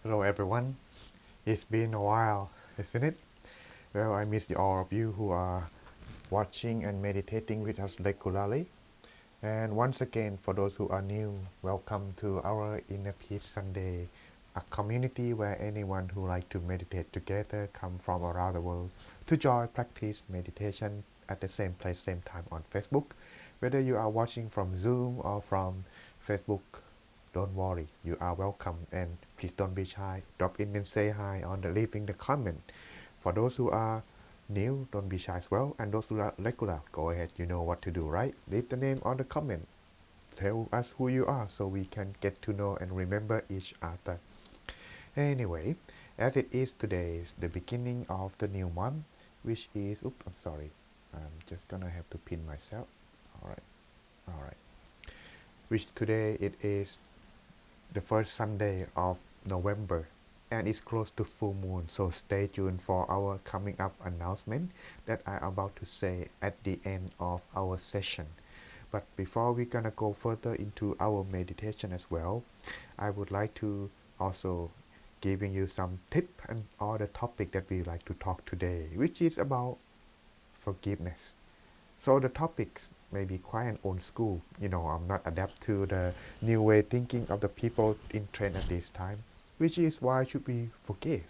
Hello everyone. It's been a while, isn't it? Well, I miss all of you who are watching and meditating with us regularly. And once again, for those who are new, welcome to our Inner Peace Sunday, a community where anyone who like to meditate together come from around the world to join practice meditation at the same place, same time on Facebook. Whether you are watching from Zoom or from Facebook, don't worry, you are welcome, and please don't be shy. Drop in and say hi on the leaving the comment. For those who are new, don't be shy as well, and those who are regular, go ahead. You know what to do, right? Leave the name on the comment. Tell us who you are so we can get to know and remember each other. Anyway, as it is today, is the beginning of the new month, which is, oops, I'm sorry. I'm just gonna have to pin myself. All right, all right. Which today it is the first Sunday of November, and it's close to full moon, so stay tuned for our coming up announcement that I'm about to say at the end of our session. But before we're gonna go further into our meditation as well, I would like to also giving you some tip and all the topic that we like to talk today, which is about forgiveness. So the topics may be quite an old school. I'm not adapt to the new way thinking of the people in trend at this time, which is why should we forgive?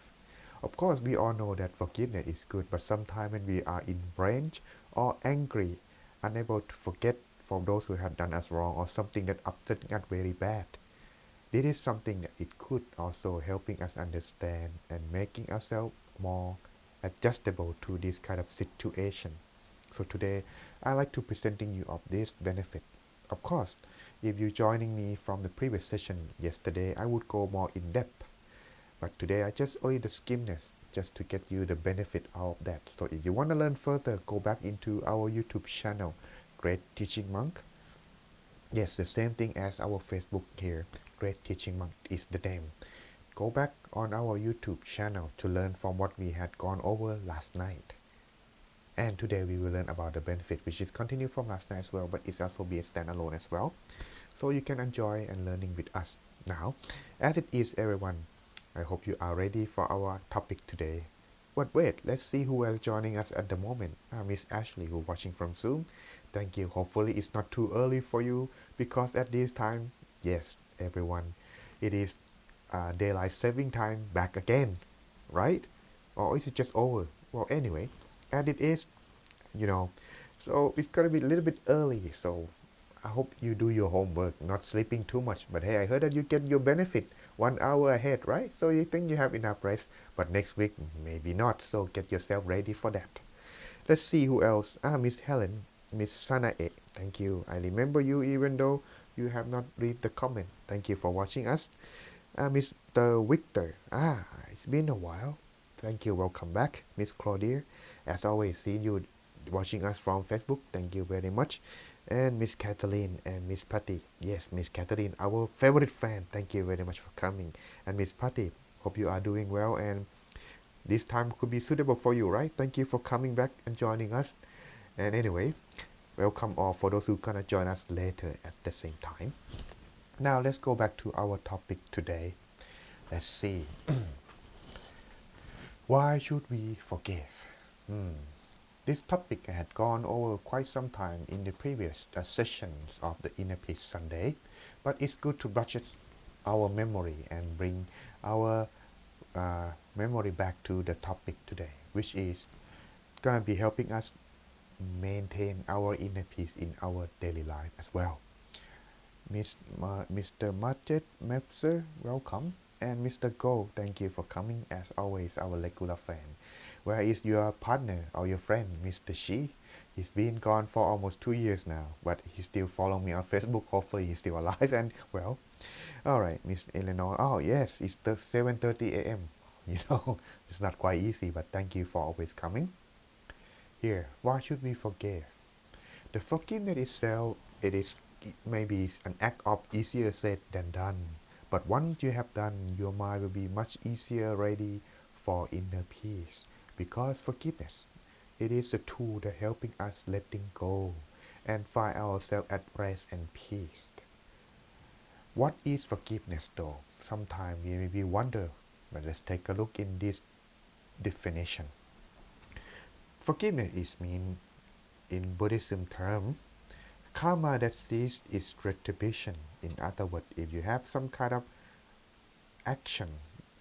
Of course, we all know that forgiveness is good, but sometimes when we are in rage or angry, unable to forget from those who have done us wrong or something that upset us very bad, this is something that it could also helping us understand and making ourselves more adjustable to this kind of situation. So today, I like to presenting you of this benefit. Of course, if you joining me from the previous session yesterday, I would go more in depth. But today, I just only the skimness just to get you the benefit out of that. So if you want to learn further, go back into our YouTube channel, Great Teaching Monk. Yes, the same thing as our Facebook here. Great Teaching Monk is the name. Go back on our YouTube channel to learn from what we had gone over last night. And today we will learn about the benefit, which is continue from last night as well, but it's also be a standalone as well. So you can enjoy and learning with us now. As it is, everyone, I hope you are ready for our topic today. But wait, let's see who is joining us at the moment. Miss Ashley, who watching from Zoom. Thank you. Hopefully it's not too early for you, because at this time, yes, everyone, it is daylight saving time back again, right? Or is it just over? Well, anyway, and it is, you know, so it's gonna be a little bit early. So I hope you do your homework, not sleeping too much. But hey, I heard that you get your benefit 1 hour ahead, right? So you think you have enough rest, but next week maybe not. So get yourself ready for that. Let's see who else. Miss Helen, Miss Sanae. Thank you. I remember you even though you have not read the comment. Thank you for watching us. Mr. Victor. It's been a while. Thank you. Welcome back, Miss Claudia. As always, see you watching us from Facebook. Thank you very much. And Miss Kathleen and Miss Patty. Yes, Miss Kathleen, our favorite fan. Thank you very much for coming. And Miss Patty, hope you are doing well and this time could be suitable for you, right? Thank you for coming back and joining us. And anyway, welcome all for those who gonna join us later at the same time. Now let's go back to our topic today. Let's see. Why should we forgive? This topic had gone over quite some time in the previous sessions of the Inner Peace Sunday, but it's good to brush our memory and bring our memory back to the topic today, which is gonna be helping us maintain our inner peace in our daily life as well. Mr. Martet Mepser, welcome. And Mr. Go, thank you for coming as always, our regular fan. Where is your partner or your friend, Mr. Shi? He's been gone for almost 2 years now, but he still follow me on Facebook. Hopefully he's still alive and well. All right, Miss Eleanor. Oh yes, it's the 7:30 a.m. It's not quite easy, but thank you for always coming. Here, why should we forgive? The forgiveness itself, it maybe an act of easier said than done. But once you have done, your mind will be much easier ready for inner peace. Because forgiveness, it is a tool that helping us letting go and find ourselves at rest and peace. What is forgiveness though? Sometimes we maybe wonder, But let's take a look in this definition. Forgiveness is mean in Buddhism term, karma that sees is retribution. In other words, if you have some kind of action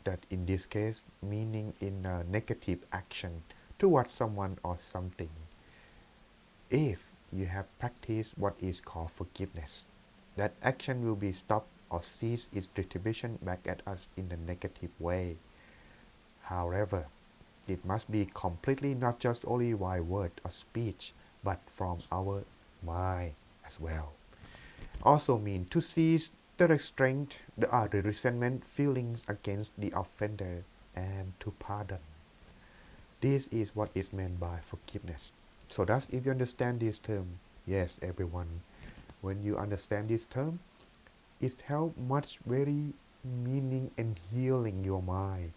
that in this case meaning in a negative action towards someone or something, if you have practiced what is called forgiveness, that action will be stopped or cease its retribution back at us in a negative way. However, it must be completely not just only by word or speech, but from our mind as well. Also mean to cease the restraint, the resentment feelings against the offender and to pardon. This is what is meant by forgiveness. So thus if you understand this term, yes everyone, when you understand this term, it helps much very meaning and healing your mind,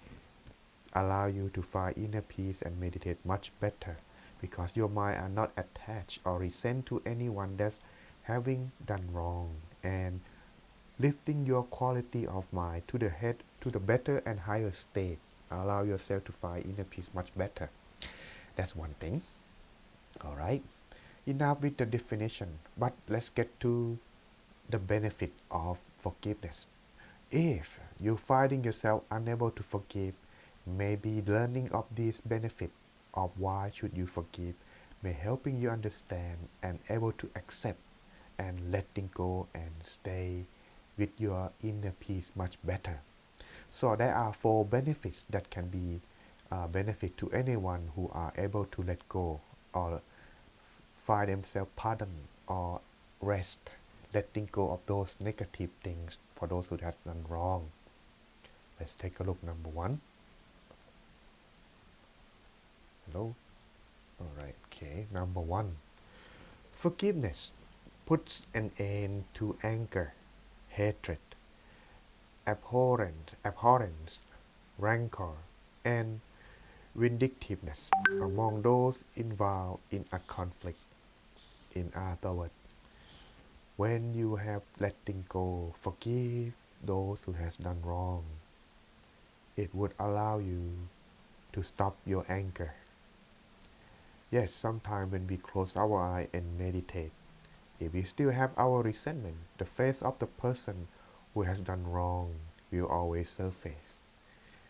allow you to find inner peace and meditate much better because your mind are not attached or resent to anyone that's having done wrong, and lifting your quality of mind to the head to the better and higher state, allow yourself to find inner peace much better. That's one thing. All right, enough with the definition, but let's get to the benefit of forgiveness. If you're finding yourself unable to forgive, maybe learning of this benefit of why should you forgive may helping you understand and able to accept and letting go and stay with your inner peace much better. So there are 4 benefits that can be benefit to anyone who are able to let go or find themselves pardon or rest, letting go of those negative things for those who have done wrong. Let's take a look. Number 1. Hello. All right. Okay. Number 1. Forgiveness puts an end to anger, hatred, abhorrence, rancor, and vindictiveness among those involved in a conflict. In other words, when you have letting go, forgive those who has done wrong, it would allow you to stop your anger. Yes, sometimes when we close our eye and meditate, if we still have our resentment, the face of the person who has done wrong will always surface.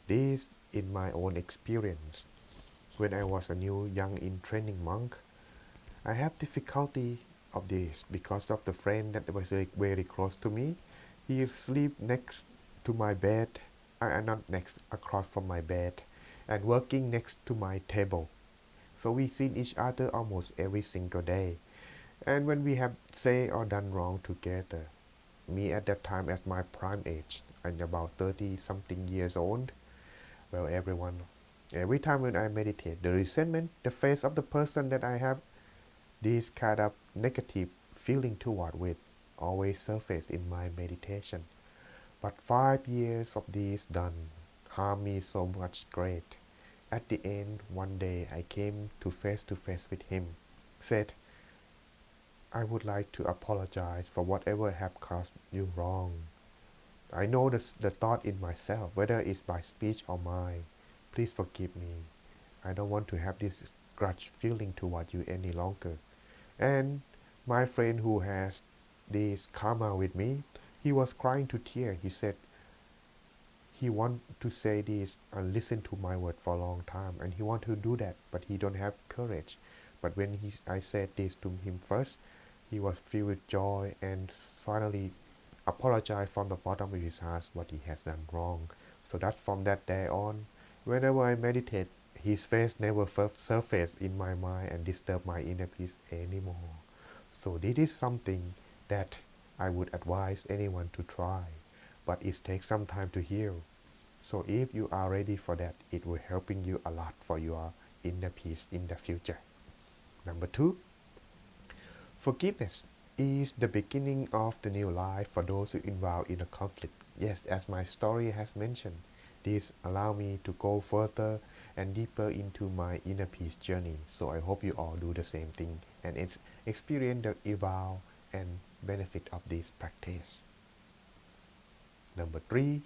This in my own experience. When I was a new young in training monk, I have difficulty of this because of the friend that was very close to me. He sleep next to my bed, not next, across from my bed, and working next to my table. So we see each other almost every single day. And when we have say or done wrong together, me at that time at my prime age, and about 30 something years old, well every time when I meditate, the resentment, the face of the person that I have this kind of negative feeling toward with always surface in my meditation. But 5 years of this done harm me so much great. At the end, one day I came to face with him, said, I would like to apologize for whatever have caused you wrong. I know the thought in myself, whether it's by speech or mind. Please forgive me. I don't want to have this grudge feeling toward you any longer. And my friend who has this karma with me, he was crying to tears. He said he want to say this and listen to my word for a long time, and he want to do that, but he don't have courage. But when I said this to him first, he was filled with joy and finally apologized from the bottom of his heart what he has done wrong. So that from that day on, whenever I meditate, his face never surfaced in my mind and disturb my inner peace anymore. So this is something that I would advise anyone to try, but it takes some time to heal. So if you are ready for that, it will helping you a lot for your inner peace in the future. Number 2, forgiveness is the beginning of the new life for those who involved in a conflict. Yes, as my story has mentioned, this allow me to go further and deeper into my inner peace journey. So I hope you all do the same thing and experience the evolve and benefit of this practice. Number 3,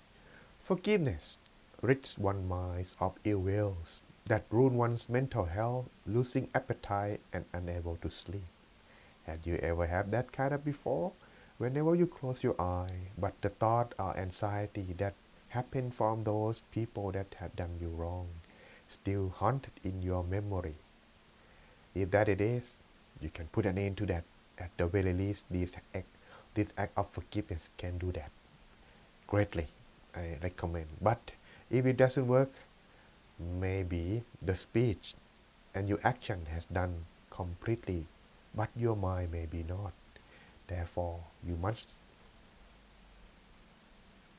forgiveness rids one minds of ill wills that ruin one's mental health, losing appetite and unable to sleep. Have you ever had that kind of before? Whenever you close your eye, but the thought or anxiety that happened from those people that had done you wrong still haunted in your memory. If that it is, you can put an end to that. At the very least, this act of forgiveness can do that greatly. I recommend. But if it doesn't work, maybe the speech and your action has done completely, but your mind may be not. Therefore, you must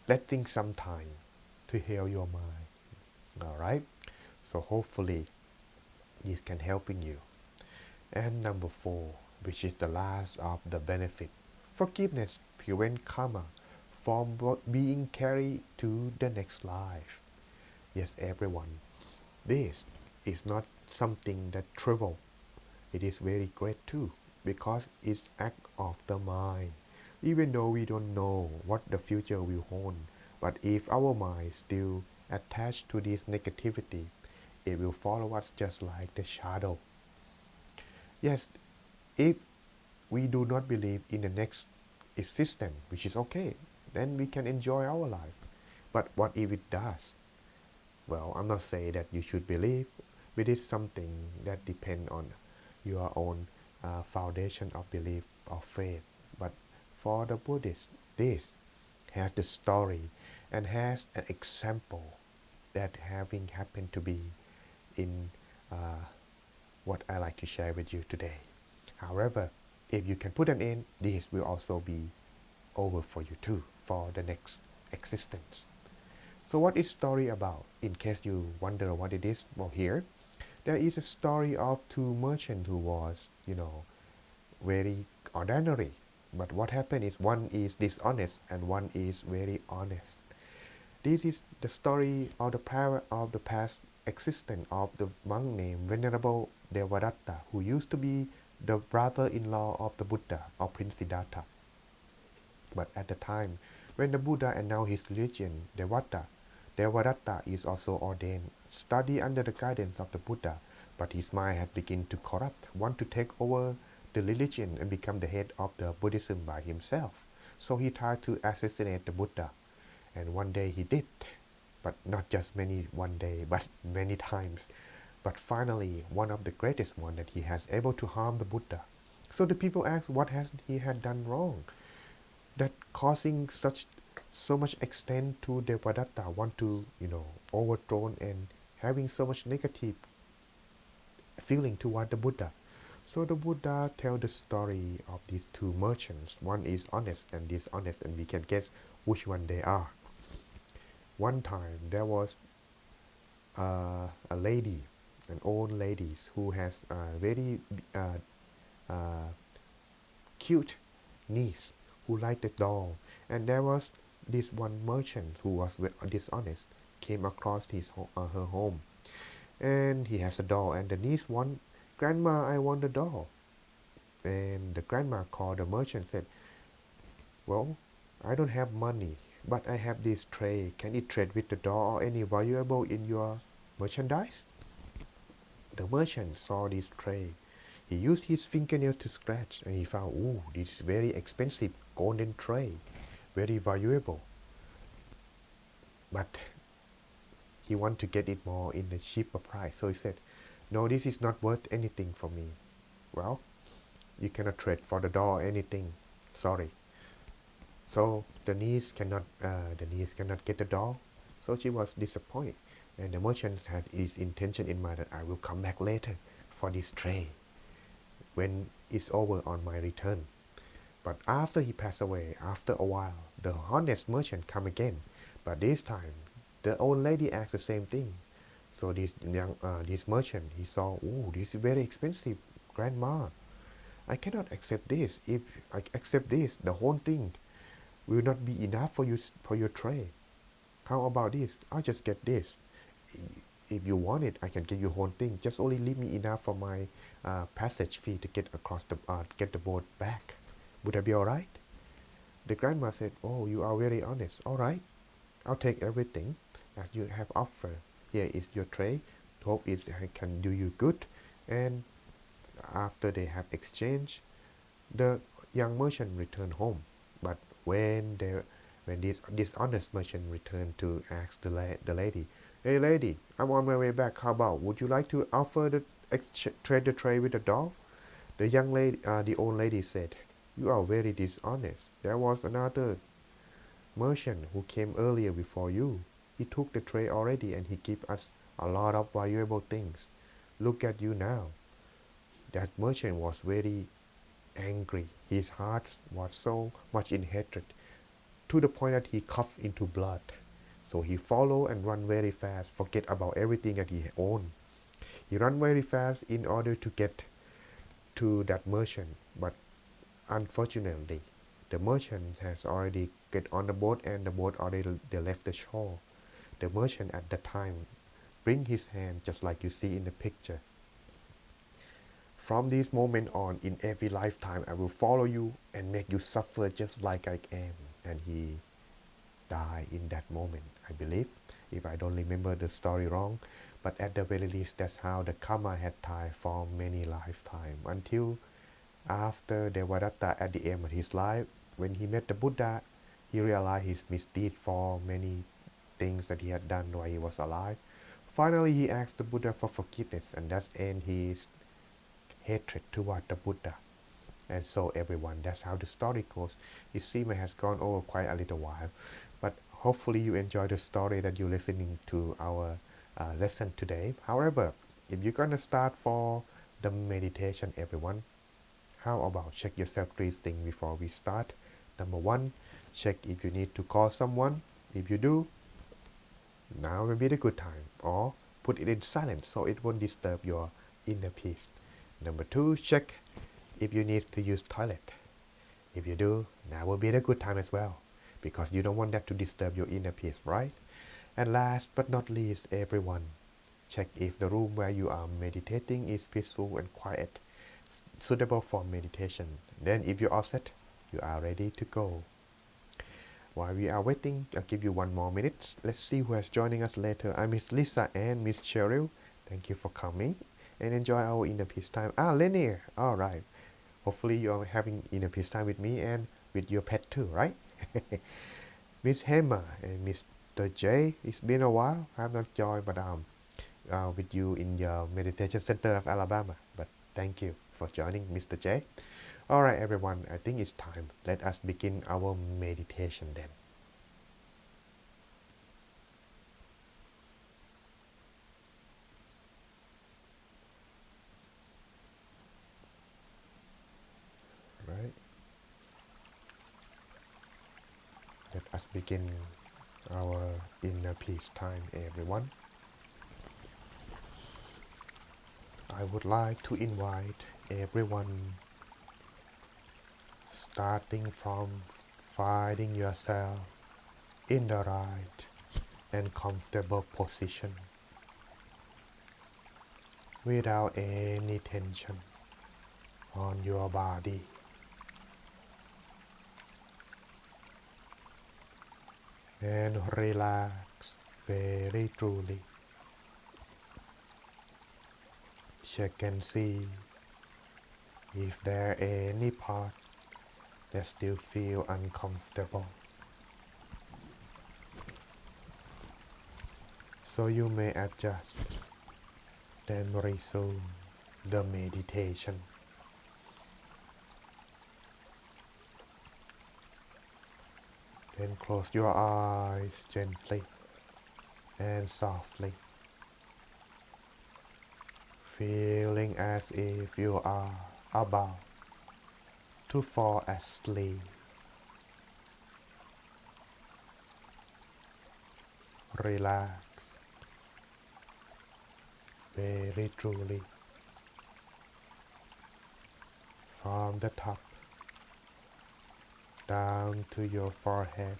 let things some time to heal your mind. Alright? So hopefully this can helping you. And number 4, which is the last of the benefit. Forgiveness prevents karma from being carried to the next life. Yes, everyone. This is not something that trivial. It is very great too, because it's act of the mind. Even though we don't know what the future will hold, but if our mind still attached to this negativity, it will follow us just like the shadow. Yes, if we do not believe in the next existence, which is okay, then we can enjoy our life. But what if it does? Well, I'm not saying that you should believe. It is something that depends on your own foundation of belief of faith. But for the Buddhist, this has the story and has an example that having happened to be in what I like to share with you today. However, if you can put an end, this will also be over for you too for the next existence. So what is story about? In case you wonder what it is, well here, there is a story of two merchants who was, very ordinary. But what happened is one is dishonest and one is very honest. This is the story of the past existence of the monk named Venerable Devadatta, who used to be the brother-in-law of the Buddha, or Prince Siddhartha. But at the time when the Buddha announced his religion, Devadatta is also ordained, study under the guidance of the Buddha, but his mind has begun to corrupt, want to take over the religion and become the head of the Buddhism by himself. So he tried to assassinate the Buddha. And one day he did, but not just one day, but many times. But finally, one of the greatest one that he has able to harm the Buddha. So the people ask, what has he had done wrong, that causing so much extent to Devadatta want to overthrow and having so much negative feeling toward the Buddha. So the Buddha tell the story of these two merchants. One is honest and dishonest, and we can guess which one they are. One time there was a lady, an old lady who has a very uh, cute niece who liked the doll, and there was this one merchant who was dishonest, came across her home, and he has a doll, and the niece want, grandma, I want the doll, and the grandma called the merchant, said, well, I don't have money, but I have this tray. Can it trade with the doll or any valuable in your merchandise? The merchant saw this tray. He used his fingernails to scratch, and he found, ooh, this is very expensive golden tray, very valuable. But he wanted to get it more in a cheaper price. So he said, no, this is not worth anything for me. Well, you cannot trade for the doll or anything. Sorry. So the niece cannot get the doll. So she was disappointed. And the merchant has his intention in mind that I will come back later for this tray when it's over on my return. But after he passed away, after a while, the honest merchant come again. But this time, the old lady asked the same thing. So this merchant, he saw, oh, this is very expensive, grandma. I cannot accept this. If I accept this, the whole thing will not be enough for your tray. How about this? I'll just get this. If you want it, I can give you the whole thing. Just only leave me enough for my passage fee to get the boat back. Would that be all right? The grandma said, oh, you are very honest. All right, I'll take everything. as you have offered. Here is your tray. Hope it can do you good. And after they have exchanged, the young merchant returned home. But when this dishonest merchant returned to ask the lady, "Hey lady, I'm on my way back. How about would you like to offer the trade the tray with a dove?" The old lady said, "You are very dishonest. There was another merchant who came earlier before you. He took the tray already and he gave us a lot of valuable things. Look at you now." That merchant was very angry. His heart was so much in hatred to the point that he coughed into blood. So he followed and ran very fast, forget about everything that he owned. He ran very fast in order to get to that merchant, but unfortunately, the merchant has already get on the boat and the boat already they left the shore. The merchant at that time bring his hand just like you see in the picture. "From this moment on, in every lifetime, I will follow you and make you suffer just like I am." And he died in that moment, I believe, if I don't remember the story wrong. But at the very least, that's how the karma had tied for many lifetimes until after Devadatta at the end of his life, when he met the Buddha, he realized his misdeed for many things that he had done while he was alive. Finally, he asked the Buddha for forgiveness, and that's end his hatred toward the Buddha. And so everyone, that's how the story goes. It seems it has gone over quite a little while, but hopefully you enjoy the story that you're listening to our lesson today. However, if you're gonna start for the meditation, everyone, how about check yourself 3 things before we start. Number 1, check if you need to call someone. If you do, now will be the good time. Or put it in silent so it won't disturb your inner peace. Number 2, check if you need to use toilet. If you do, now will be the good time as well, because you don't want that to disturb your inner peace, right? And last but not least, everyone, check if the room where you are meditating is peaceful and quiet, suitable for meditation. Then if you're all set, you are ready to go. While we are waiting, I'll give you 1 more minute. Let's see who is joining us later. I'm Miss Lisa and Miss Cheryl. Thank you for coming and enjoy our inner peace time. Lenier. All right. Hopefully you're having inner peace time with me and with your pet too, right? Miss Hema and Mr. J. It's been a while. I'm not joined, but with you in your meditation center of Alabama. But thank you for joining, Mr. J. All right, everyone. I think it's time. Let us begin our meditation then. Right. Let us begin our inner peace time, everyone. I would like to invite everyone, starting from finding yourself in the right and comfortable position without any tension on your body, and relax very truly. Check and see if there are any part that still feel uncomfortable. So you may adjust, then resume the meditation. Then close your eyes gently and softly, feeling as if you are about to fall asleep. Relax very truly from the top down to your forehead,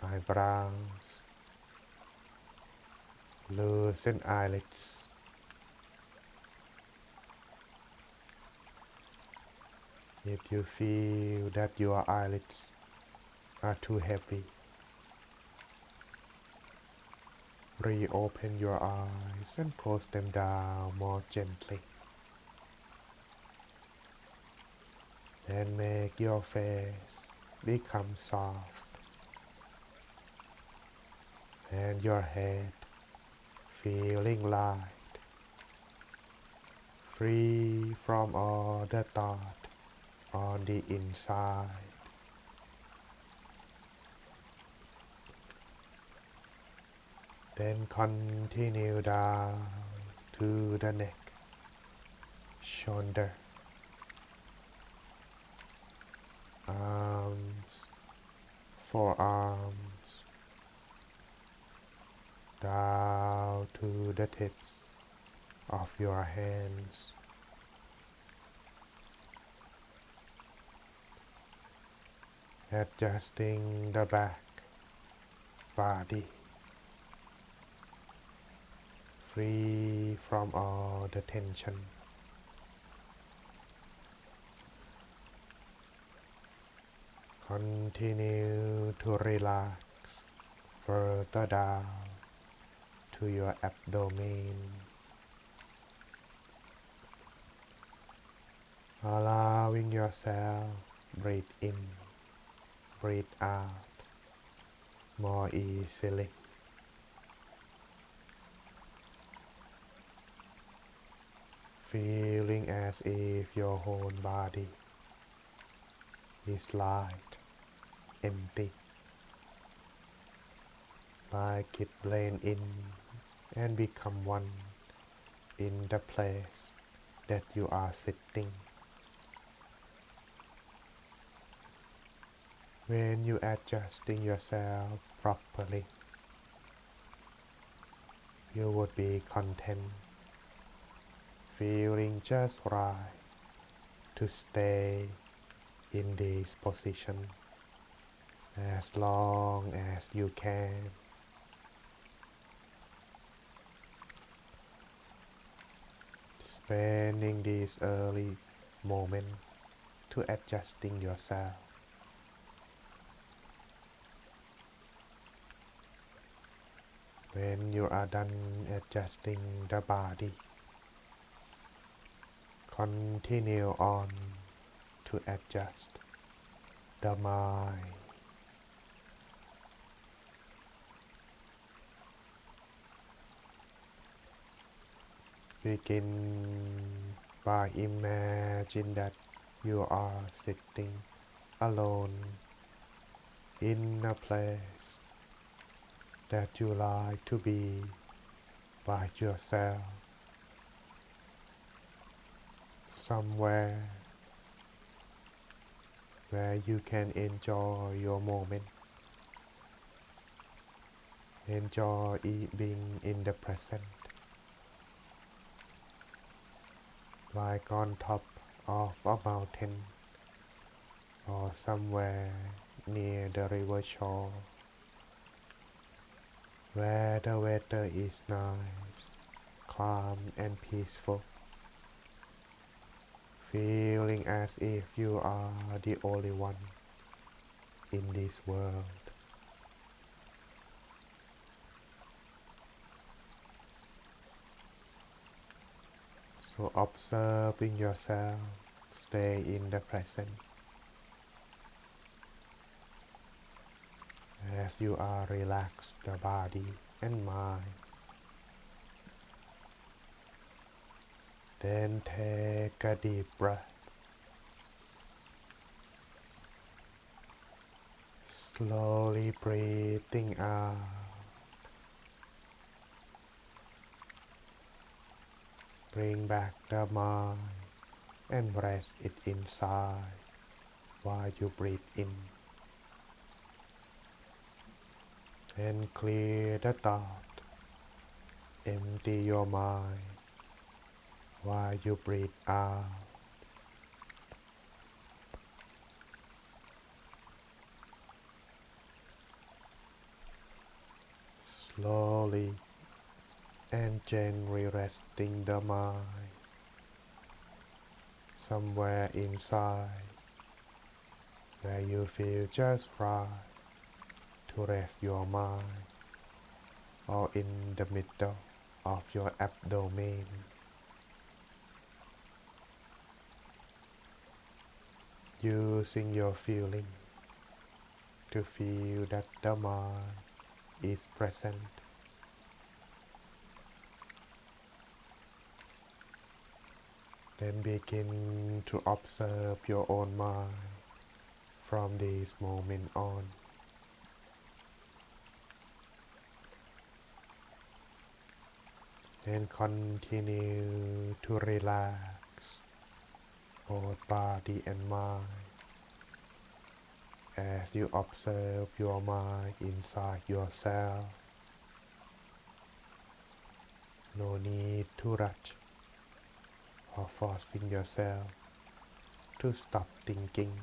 eyebrows, loosen eyelids. If you feel that your eyelids are too heavy, Reopen your eyes and close them down more gently. And make your face become soft and your head feeling light, free from all the thought on the inside. Then continue down to the neck, shoulder, arms, forearms, down to the tips of your hands. Adjusting the back, body, free from all the tension. Continue to relax further down to your abdomen, allowing yourself breathe in, breathe out more easily. Feeling as if your whole body is light, empty, like it blend in and become one in the place that you are sitting. When you adjusting yourself properly, you would be content, feeling just right to stay in this position as long as you can. Spending this early moment to adjusting yourself. When you are done adjusting the body, continue on to adjust the mind. Begin by imagine that you are sitting alone in a place that you like to be by yourself, somewhere where you can enjoy your moment, enjoy being in the present, like on top of a mountain or somewhere near the river shore, where the weather is nice, calm and peaceful, feeling as if you are the only one in this world. So observing yourself, stay in the present as you are relaxed the body and mind. Then take a deep breath. Slowly breathing out. Bring back the mind and rest it inside while you breathe in. And clear the thought. Empty your mind while you breathe out. Slowly and gently resting the mind somewhere inside where you feel just right to rest your mind or in the middle of your abdomen, using your feeling to feel that the mind is present. Then begin to observe your own mind from this moment on. And continue to relax both body and mind as you observe your mind inside yourself. No need to rush or forcing yourself to stop thinking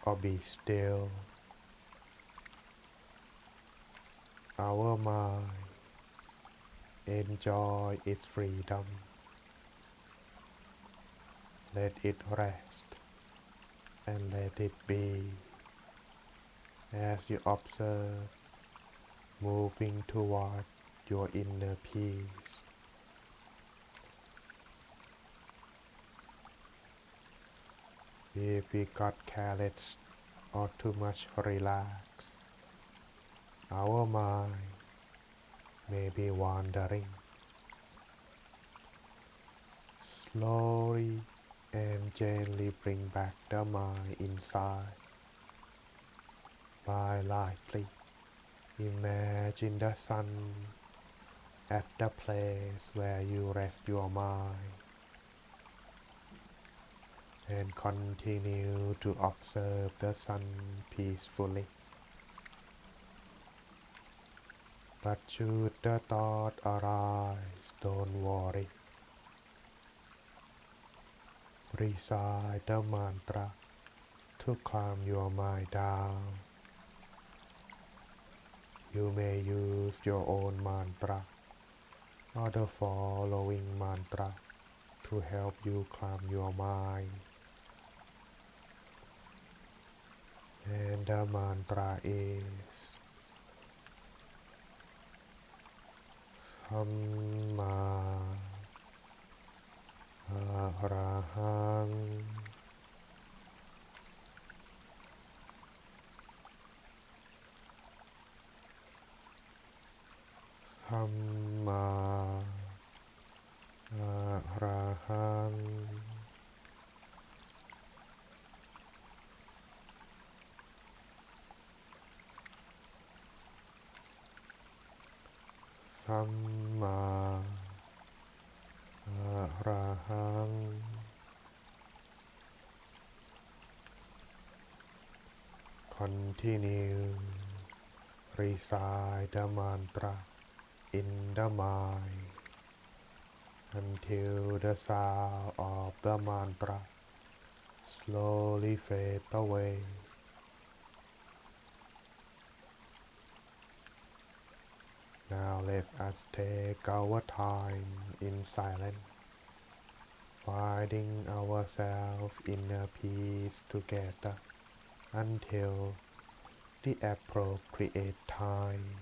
or be still. Our mind enjoy its freedom. Let it rest and let it be as you observe moving toward your inner peace. If we got careless or too much relaxed, our mind may be wandering. Slowly and gently bring back the mind inside by lightly imagine the sun at the place where you rest your mind, and continue to observe the sun peacefully. But should the thought arise, don't worry. Recite the mantra to calm your mind down. You may use your own mantra or the following mantra to help you calm your mind. And the mantra is Samma Arahang. Samma Arahang. Samma Arahang. Continue recite the mantra in the mind until the sound of the mantra slowly fades away. Now let us take our time in silence, finding ourselves in a peace together until the appropriate time.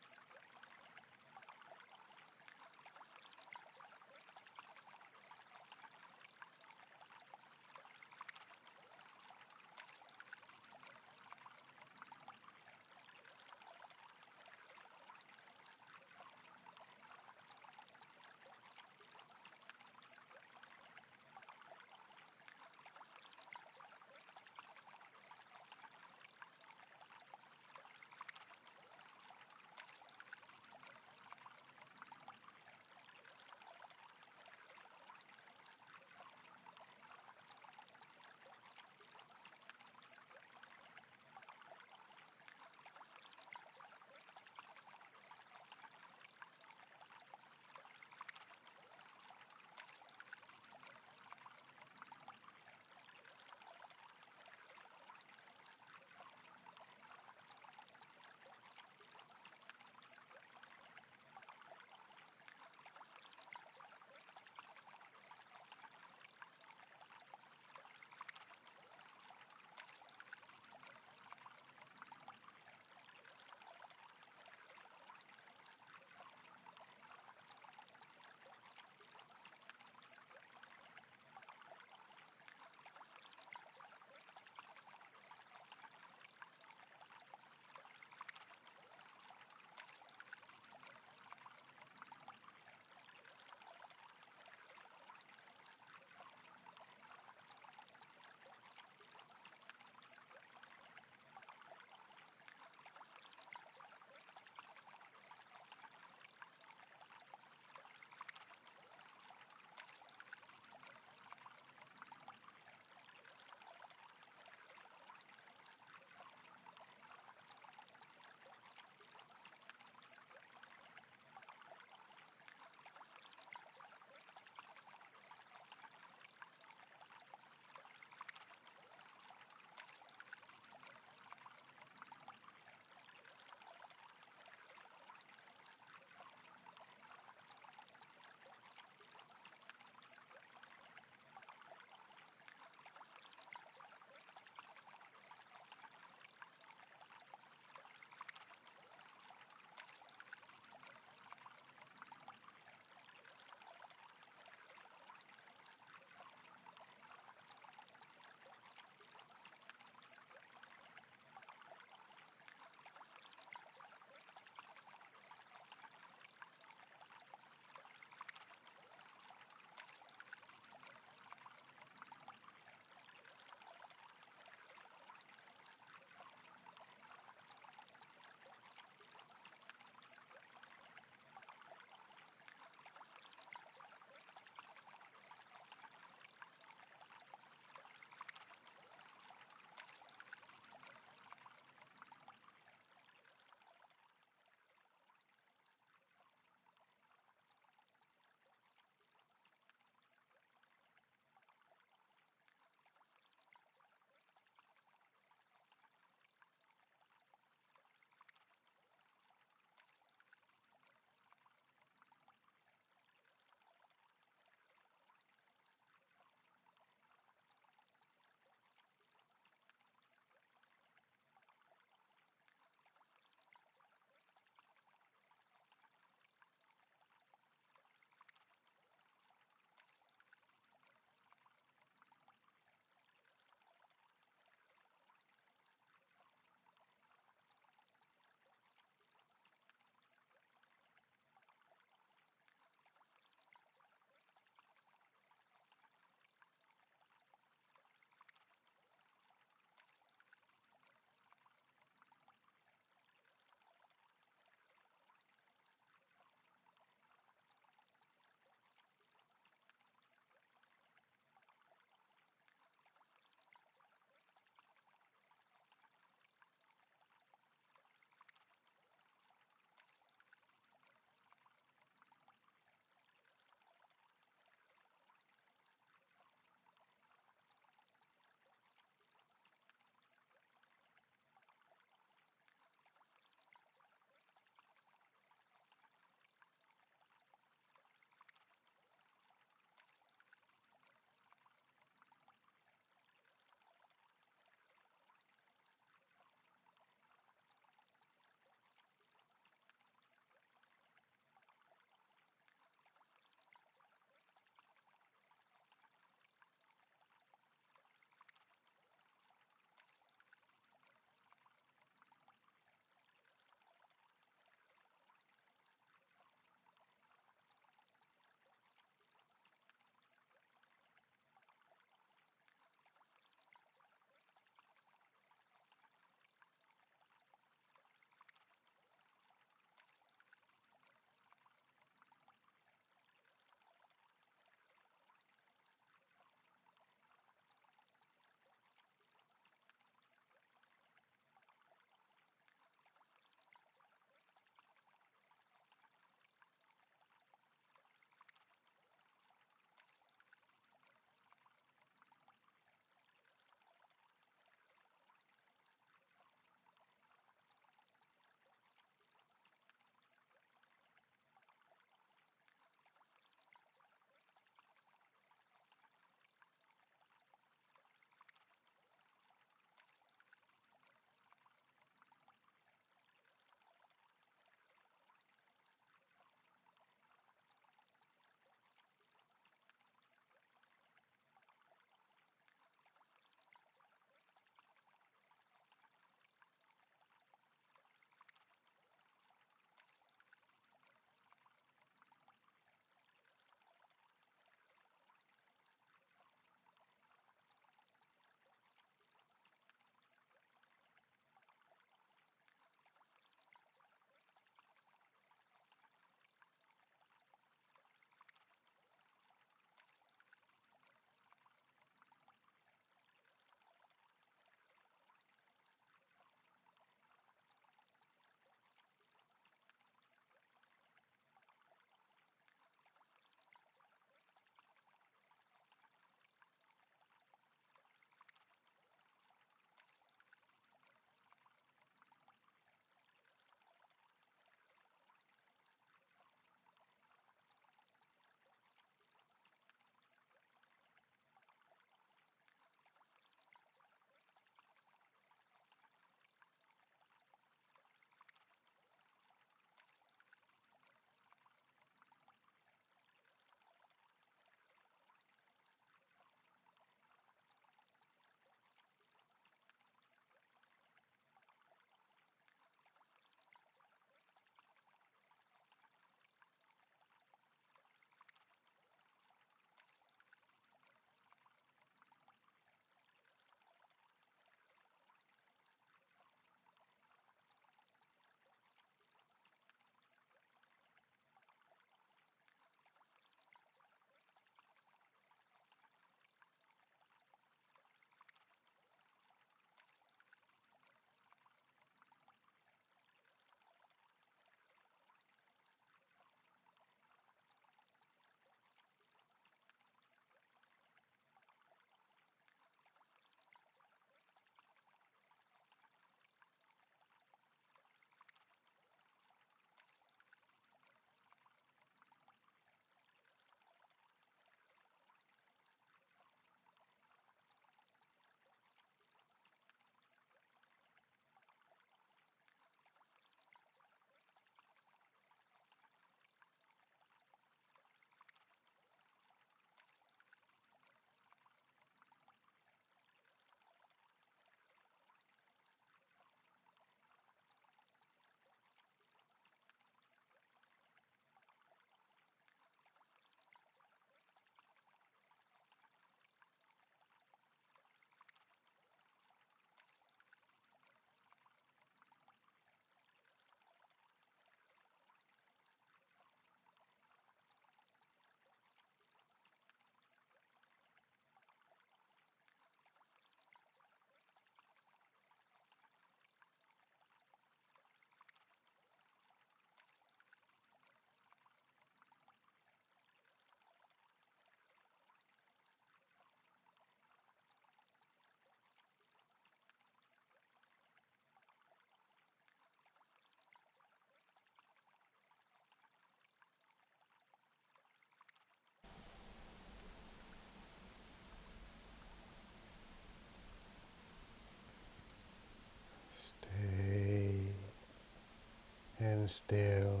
still.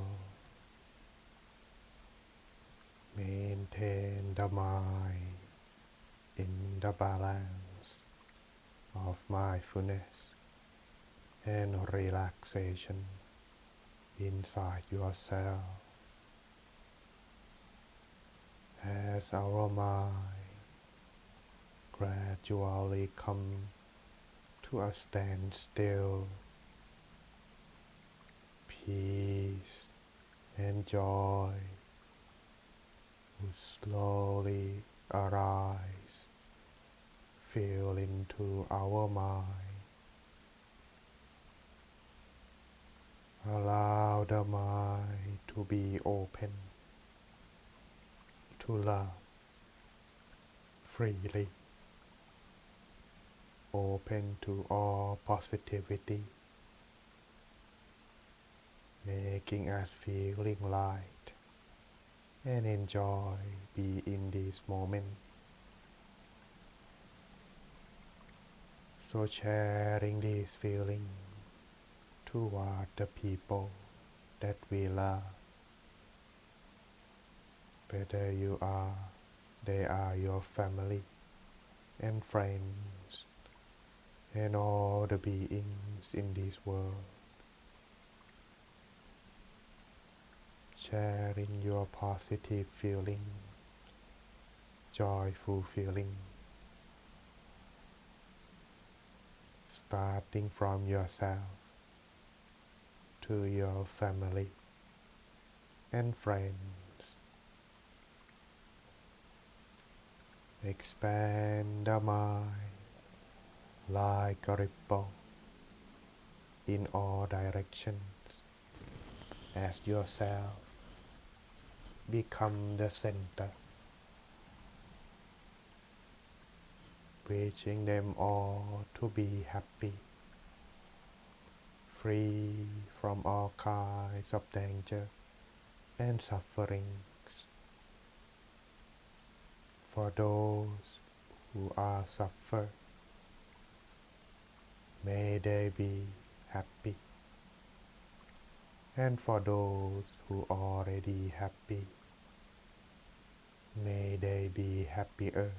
Maintain the mind in the balance of mindfulness and relaxation inside yourself as our mind gradually come to a standstill. Peace and joy will slowly arise, fill into our mind. Allow the mind to be open to love freely, open to all positivity, making us feeling light and enjoy be in this moment. So sharing this feeling toward the people that we love, whether they are your family and friends and all the beings in this world. Sharing your positive feeling, joyful feeling, starting from yourself to your family and friends. Expand the mind like a ripple in all directions as yourself become the center, reaching them all to be happy, free from all kinds of danger and sufferings. For those who are suffer, may they be happy. And for those who already happy, may they be happier,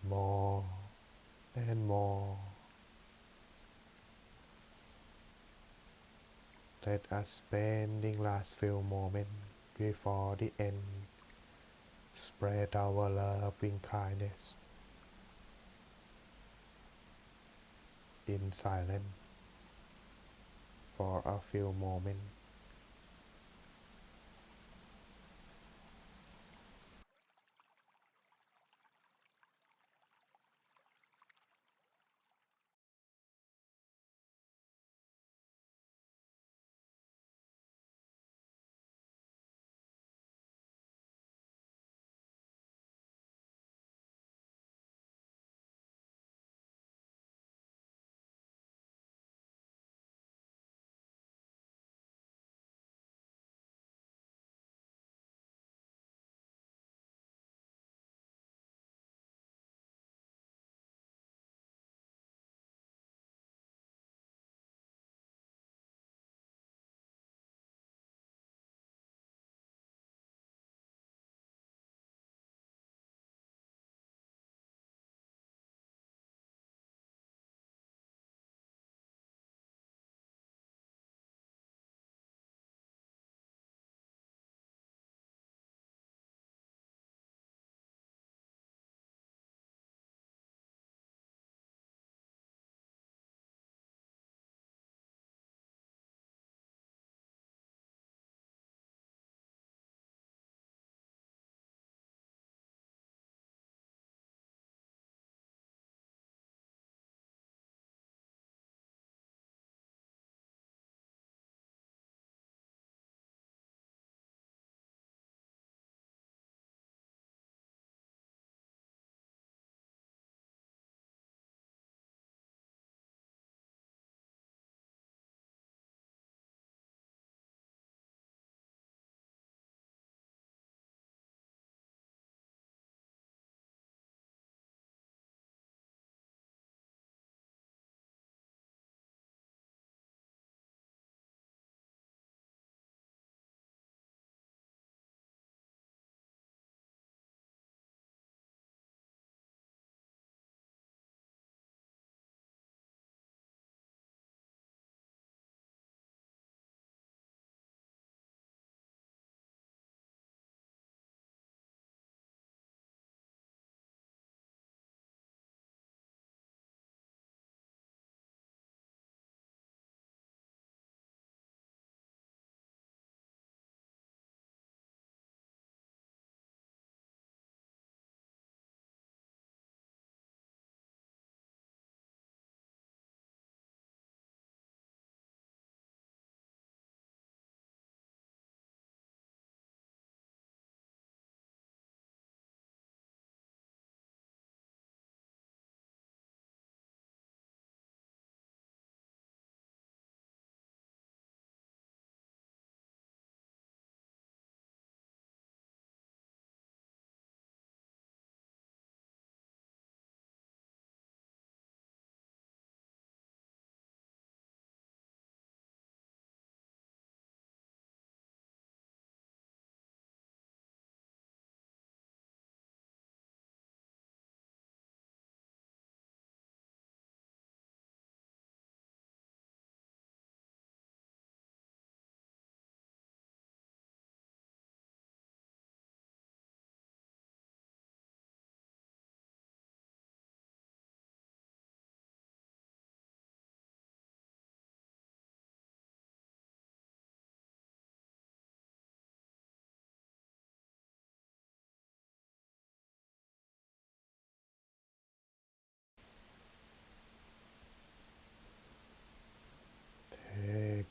more and more. Let us spending last few moments before the end, spread our loving kindness in silence for a few moments.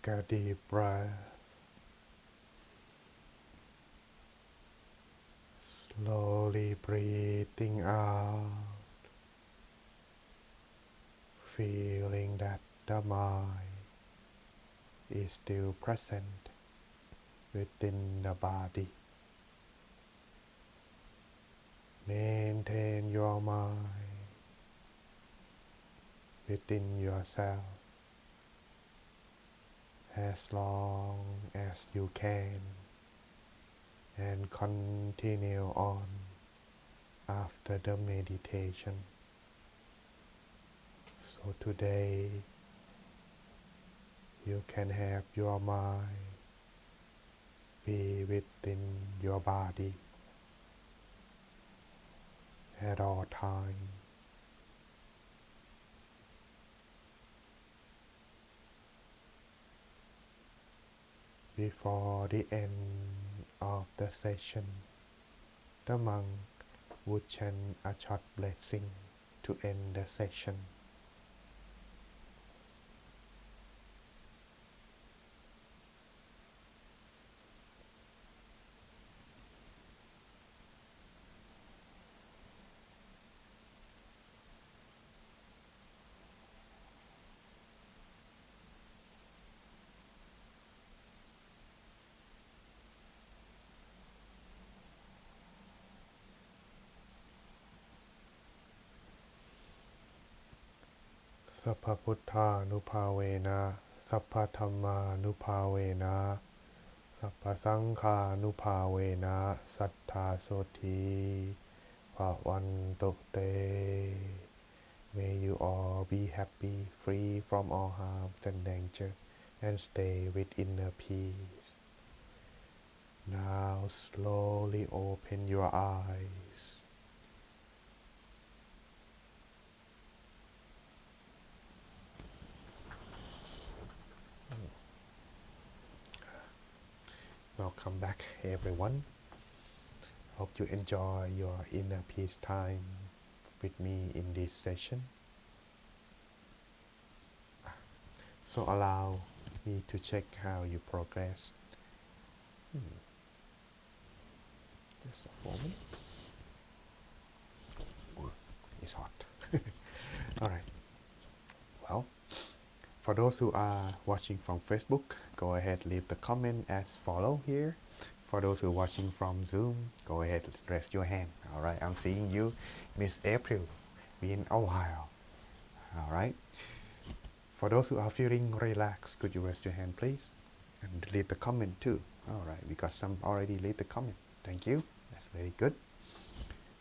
Take a deep breath. Slowly breathing out, feeling that the mind is still present within the body. Maintain your mind within yourself as long as you can and continue on after the meditation. So today you can have your mind be within your body at all times. Before the end of the session, the monk would chant a short blessing to end the session. Sappha Puttha Nupavena, Sappha Dhamma Nupavena, Sappha Sankha Nupavena, Sattha Soti Bhavantu Te. May you all be happy, free from all harms and danger, and stay with inner peace. Now slowly open your eyes. Welcome back, everyone. Hope you enjoy your inner peace time with me in this session. So allow me to check how you progress. Just a moment. It's hot. Alright. Well, for those who are watching from Facebook, go ahead, leave the comment as follow here. For those who are watching from Zoom, go ahead, raise your hand. Alright, I'm seeing you, Miss April. Been a while. Alright. For those who are feeling relaxed, could you raise your hand, please? And leave the comment too. Alright, we got some already leave the comment. Thank you. That's very good.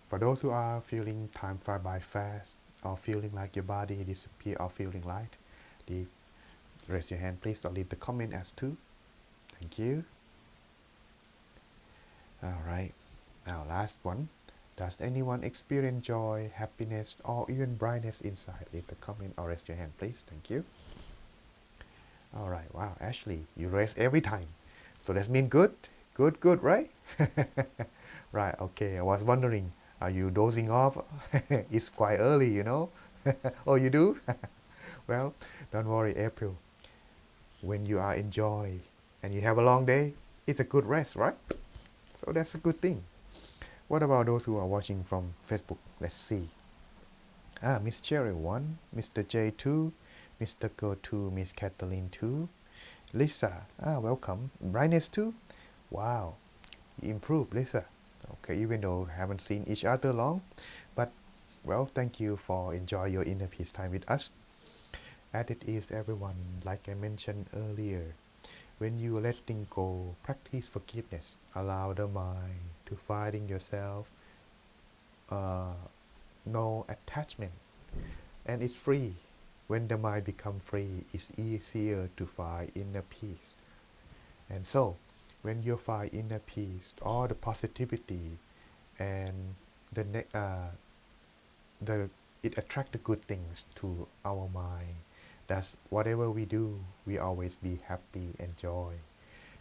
For those who are feeling time fly by fast, or feeling like your body disappear, or feeling light, raise your hand, please, or leave the comment as too. Thank you. Alright. Now last one. Does anyone experience joy, happiness, or even brightness inside? Leave the comment or raise your hand, please. Thank you. Alright, wow, Ashley, you raise every time. So that means good? Good, right? Right, okay, I was wondering, are you dozing off? It's quite early, you know? Oh, you do? Well, don't worry, April. When you are enjoy and you have a long day, it's a good rest, right? So that's a good thing. What about those who are watching from Facebook? Let's see. Miss Cherry 1, Mr. J 2, Mr. Go 2, Miss Kathleen 2, Lisa, welcome. Brightness 2, wow, you improved, Lisa. Okay, even though we haven't seen each other long, but well, thank you for enjoying your inner peace time with us. As it is, everyone, like I mentioned earlier, when you letting go, practice forgiveness. Allow the mind to finding yourself, no attachment, and it's free. When the mind becomes free, it's easier to find inner peace. And so, when you find inner peace, all the positivity and the it attracts the good things to our mind. That's whatever we do, we always be happy and joy.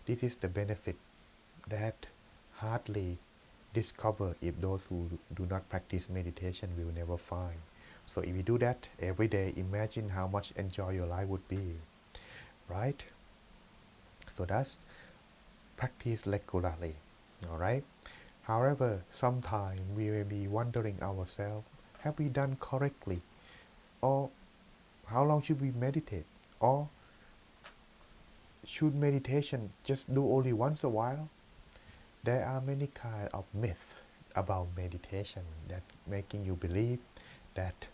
This is the benefit that hardly discover if those who do not practice meditation will never find. So if you do that every day, imagine how much enjoy your life would be, right? So that's practice regularly. Alright? However, sometimes we may be wondering ourselves, have we done correctly? Or how long should we meditate? Or should meditation just do only once a while? There are many kind of myths about meditation that making you believe that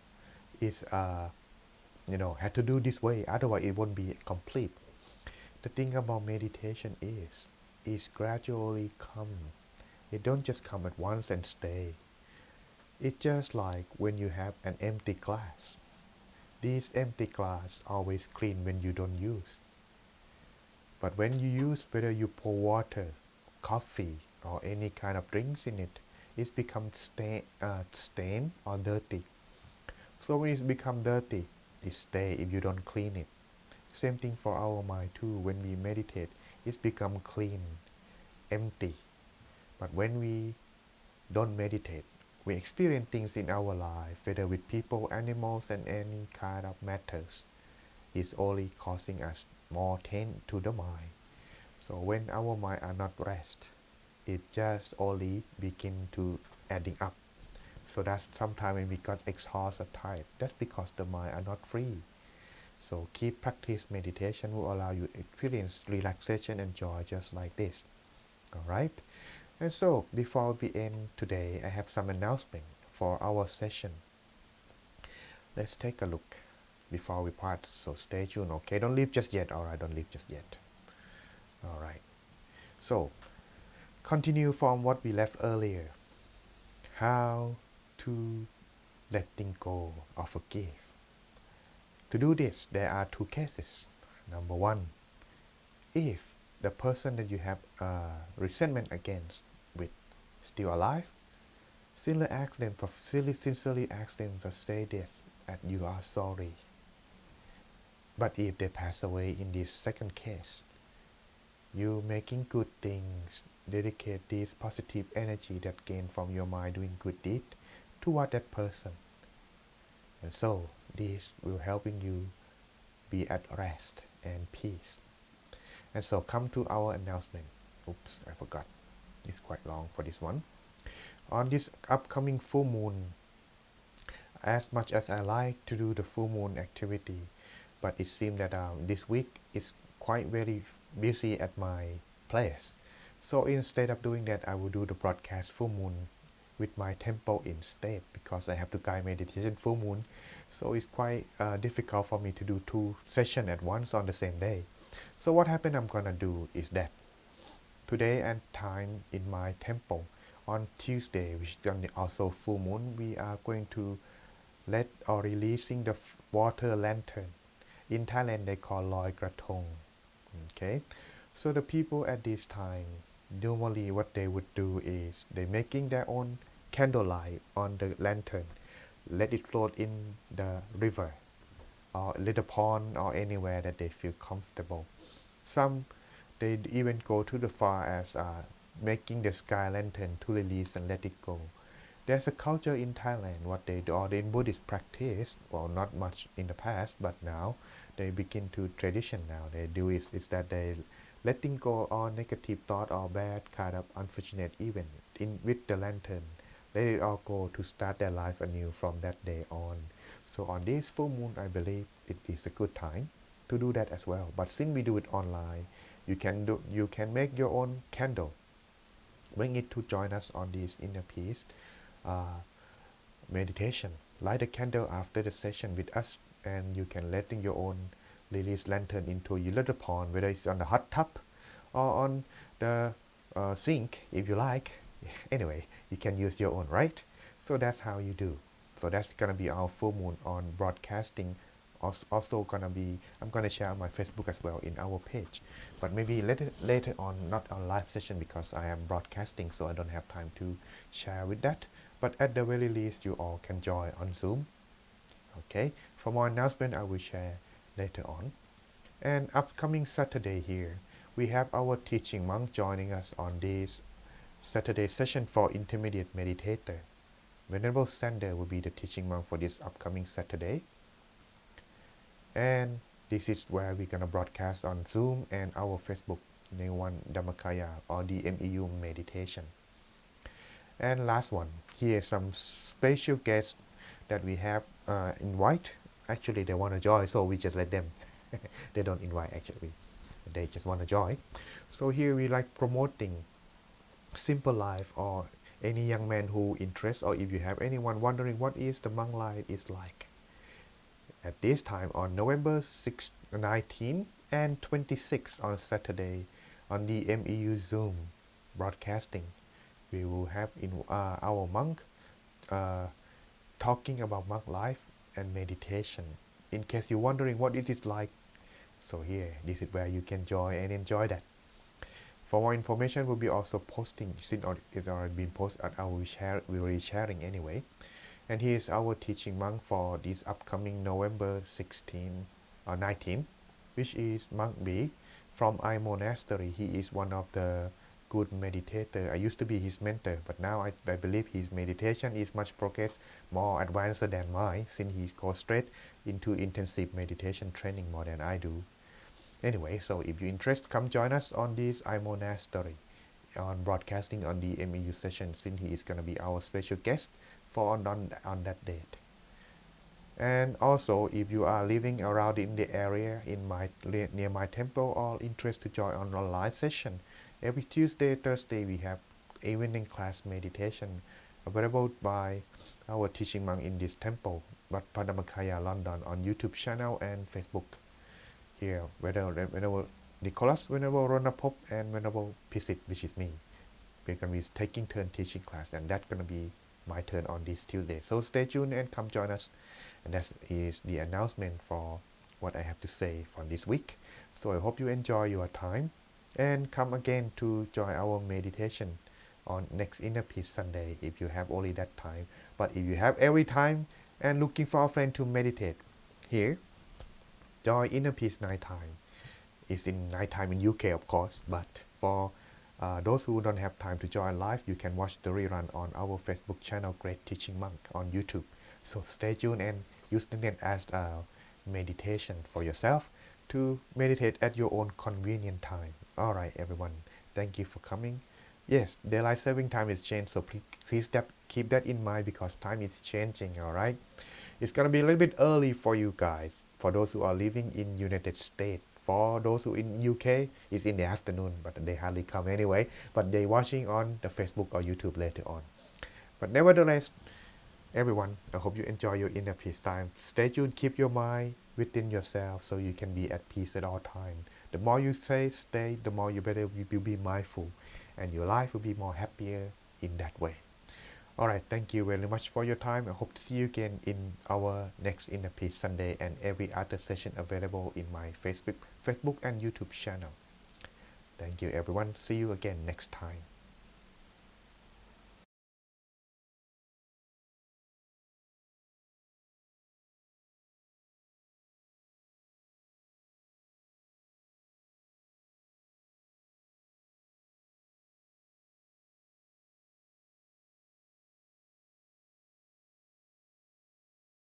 it's had to do this way, otherwise it won't be complete. The thing about meditation is it's gradually come. It don't just come at once and stay. It's just like when you have an empty glass. This empty glass always clean when you don't use. But when you use, whether you pour water, coffee, or any kind of drinks in it, it's become stain or dirty. So when it's become dirty, it stay if you don't clean it. Same thing for our mind too. When we meditate, it's become clean, empty. But when we don't meditate, we experience things in our life, whether with people, animals, and any kind of matters. It's only causing us more pain to the mind. So when our mind are not rest, it just only begin to adding up. So that's sometimes when we got exhausted, tired, that's because the mind are not free. So keep practice meditation will allow you to experience relaxation and joy just like this. Alright? And so before we end today, I have some announcement for our session. Let's take a look before we part. So stay tuned, okay? Don't leave just yet. Alright, don't leave just yet. Alright. So continue from what we left earlier. How to letting go or forgive. To do this, there are two cases. Number one, if the person that you have resentment against with still alive, sincerely ask them to say this, that you are sorry. But if they pass away in this second case, you making good things, dedicate this positive energy that gain from your mind doing good deed toward that person. And so this will helping you be at rest and peace. And so come to our announcement. Oops, I forgot. It's quite long for this one. On this upcoming full moon, as much as I like to do the full moon activity, but it seems that this week is quite very busy at my place. So instead of doing that, I will do the broadcast full moon with my tempo instead, because I have to guide meditation full moon. So it's quite difficult for me to do two sessions at once on the same day. So what happened I'm gonna do is that today and time in my temple on Tuesday, which is also full moon, we are going to let or releasing the water lantern. In Thailand they call Loi Krathong. Okay, so the people at this time, normally what they would do is they making their own candlelight on the lantern, let it float in the river or little pond or anywhere that they feel comfortable. Some they even go to the far as making the sky lantern to release and let it go. There's a culture in Thailand, what they do, or in Buddhist practice, well, not much in the past, but now they begin to tradition now. They do is that they letting go all negative thought or bad kind of unfortunate event in with the lantern. Let it all go to start their life anew from that day on. So on this full moon, I believe it is a good time to do that as well. But since we do it online, you can make your own candle. Bring it to join us on this inner peace meditation. Light a candle after the session with us, and you can letting your own release lantern into your little pond, whether it's on the hot tub or on the sink if you like. Anyway, you can use your own, right? So that's how you do. So that's gonna be our full moon on broadcasting. Also gonna be, I'm gonna share on my Facebook as well in our page, but maybe later on, not on live session because I am broadcasting, so I don't have time to share with that. But at the very least, you all can join on Zoom. Okay. For more announcement, I will share later on. And upcoming Saturday here, we have our teaching monk joining us on this Saturday session for intermediate meditator. Venerable Sander will be the teaching monk for this upcoming Saturday. And This is where we're gonna broadcast on Zoom and our Facebook, Newan Dhammakaya or DMEU meditation. And last one, here some special guests that we have invite. Actually, they want to join, so we just let them. They don't invite actually. They just want to join. So here we like promoting simple life or any young man who interests or if you have anyone wondering what is the monk life is like. At this time on November 6, 19 and 26 on Saturday on the MEU Zoom broadcasting, we will have in our monk uh, talking about monk life and meditation. In case you're wondering what it is like, so here, this is where you can join and enjoy that. For more information, we'll be also posting, since it's already been posted, we will be sharing anyway. And he is our teaching monk for this upcoming November 16 or 19, which is Monk B from I Monastery. He is one of the good meditator. I used to be his mentor, but now I believe his meditation is much progressed, more advanced than mine, since he goes straight into intensive meditation training more than I do. Anyway, so if you're interested, come join us on this I Monastery on broadcasting on the MEU session, since he is going to be our special guest for on that date. And also, if you are living around in the area near my temple or interested to join on online session, every Tuesday, Thursday we have evening class meditation available by our teaching monk in this temple, Wat Padamakkaya, London, on YouTube channel and Facebook. Here, Venerable Nicholas, Venerable Ronapop, and Venerable Pisit, which is me. We're going to be taking turn teaching class, and that's going to be my turn on this Tuesday. So stay tuned and come join us. And that is the announcement for what I have to say for this week. So I hope you enjoy your time and come again to join our meditation on next Inner Peace Sunday if you have only that time. But if you have every time and looking for a friend to meditate, here, join Inner Peace Nighttime. It's in nighttime in UK, of course, but for those who don't have time to join live, you can watch the rerun on our Facebook channel, Great Teaching Monk, on YouTube. So stay tuned and use the net as a meditation for yourself to meditate at your own convenient time. All right, everyone. Thank you for coming. Yes, daylight saving time is changed, so please keep that in mind because time is changing, all right? It's going to be a little bit early for you guys, for those who are living in United States. For those who in UK, it's in the afternoon, but they hardly come anyway. But they're watching on the Facebook or YouTube later on. But nevertheless, everyone, I hope you enjoy your inner peace time. Stay tuned, keep your mind within yourself so you can be at peace at all times. The more you stay, the more you will be mindful, and your life will be more happier in that way. All right, thank you very much for your time. I hope to see you again in our next Inner Peace Sunday and every other session available in my Facebook and YouTube channel. Thank you, everyone. See you again next time.